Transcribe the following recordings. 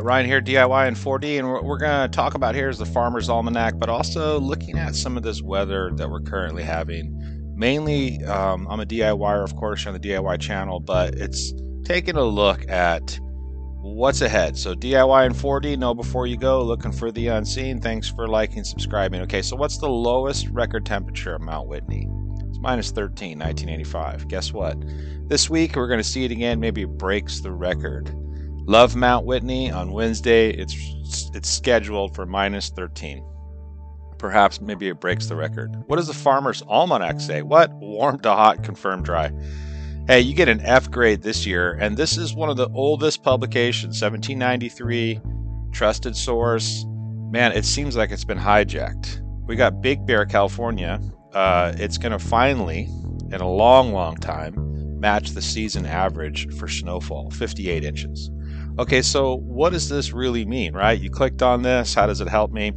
Ryan here, DIY and 4D, and what we're going to talk about here is the Farmer's Almanac, but also looking at some of this weather that we're currently having. Mainly, I'm a DIYer, of course, on the DIY channel, but it's taking a look at what's ahead. So DIY and 4D, know before you go, looking for the unseen. Thanks for liking, subscribing. Okay, so what's the lowest record temperature at Mount Whitney? It's minus 13, 1985. Guess what? This week, we're going to see it again. Maybe it breaks the record. Love Mount Whitney on Wednesday. It's scheduled for minus 13. Perhaps maybe it breaks the record. What does the Farmer's Almanac say? What? Warm to hot, confirmed dry. Hey, you get an F grade this year, and this is one of the oldest publications, 1793, trusted source. Man, it seems like it's been hijacked. We got Big Bear, California. It's going to finally, in a long time, match the season average for snowfall, 58 inches. Okay, so what does this really mean, right? You clicked on this. How does it help me?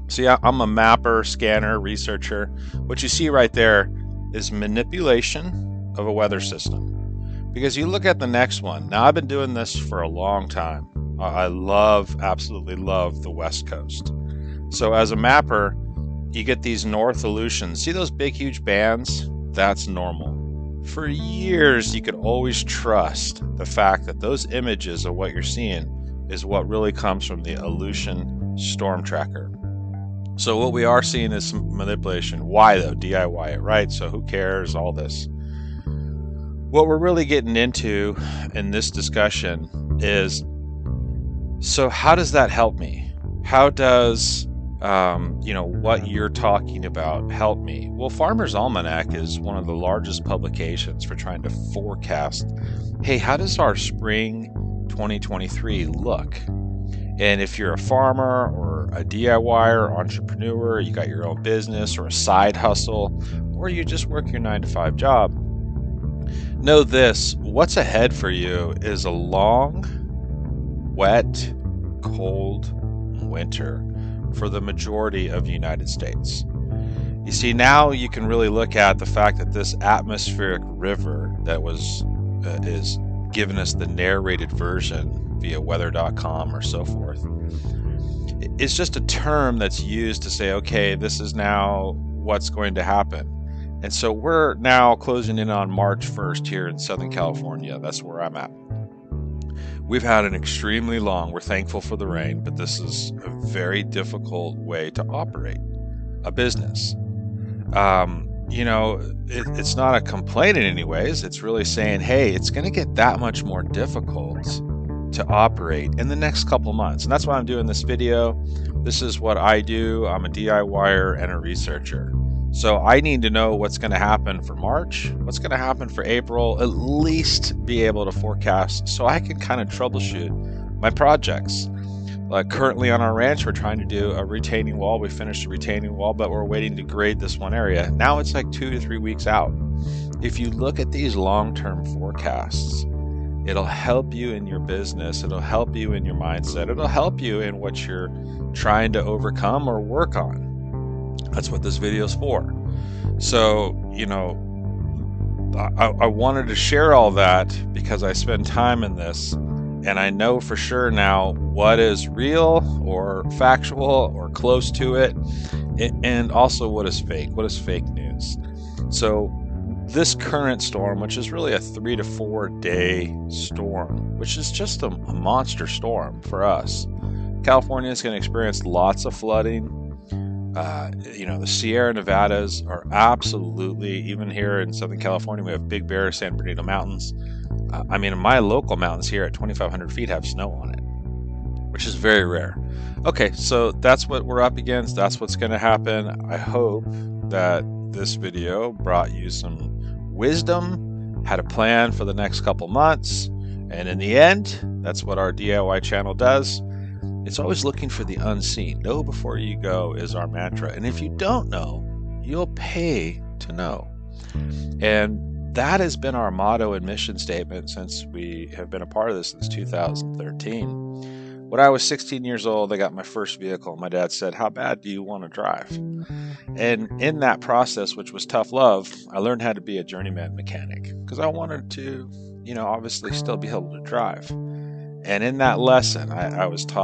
See, I'm a mapper, scanner, researcher. What you see right there is manipulation of a weather system. Because you look at the next one. Now, I've been doing this for a long time. I absolutely love the West Coast. So as a mapper, you get these north Aleutians. See those big, huge bands? That's normal. For years, you could always trust the fact that those images of what you're seeing is what really comes from the Aleutian storm tracker. So what we are seeing is some manipulation. Why though? DIY it, right? So who cares? All this. What we're really getting into in this discussion is, so how does that help me? How does what you're talking about help me? Well, Farmer's Almanac is one of the largest publications for trying to forecast, hey, how does our spring 2023 look? And if you're a farmer or a DIYer, entrepreneur, you got your own business or a side hustle, or you just work your 9-to-5 job, know this: what's ahead for you is a long, wet, cold winter for the majority of the United States. You see, now you can really look at the fact that this atmospheric river that is giving us the narrated version via weather.com or so forth. It's just a term that's used to say, okay, this is now what's going to happen. And so we're now closing in on March 1st here in Southern California. That's where I'm at. We've had an extremely long, we're thankful for the rain, but this is a very difficult way to operate a business. It's not a complaint in any ways. It's really saying, hey, it's going to get that much more difficult to operate in the next couple months. And that's why I'm doing this video. This is what I do. I'm a DIYer and a researcher. So I need to know what's going to happen for March, what's going to happen for April, at least be able to forecast so I can kind of troubleshoot my projects. Like currently on our ranch, we're trying to do a retaining wall. We finished the retaining wall, but we're waiting to grade this one area. Now it's like 2 to 3 weeks out. If you look at these long-term forecasts, it'll help you in your business. It'll help you in your mindset. It'll help you in what you're trying to overcome or work on. That's what this video is for. So, I wanted to share all that because I spend time in this, and I know for sure now what is real or factual or close to it, and also what is fake news. So this current storm, which is really a 3 to 4 day storm, which is just a monster storm for us. California is going to experience lots of flooding. The Sierra Nevadas are absolutely, even here in Southern California, we have Big Bear, San Bernardino Mountains. My local mountains here at 2,500 feet have snow on it, which is very rare. Okay, so that's what we're up against. That's what's going to happen. I hope that this video brought you some wisdom, had a plan for the next couple months, and in the end, that's what our DIY channel does. It's always looking for the unseen. Know before you go is our mantra. And if you don't know, you'll pay to know. And that has been our motto and mission statement since we have been a part of this since 2013. When I was 16 years old, I got my first vehicle. My dad said, "How bad do you want to drive?" And in that process, which was tough love, I learned how to be a journeyman mechanic because I wanted to, obviously still be able to drive. And in that lesson, I was taught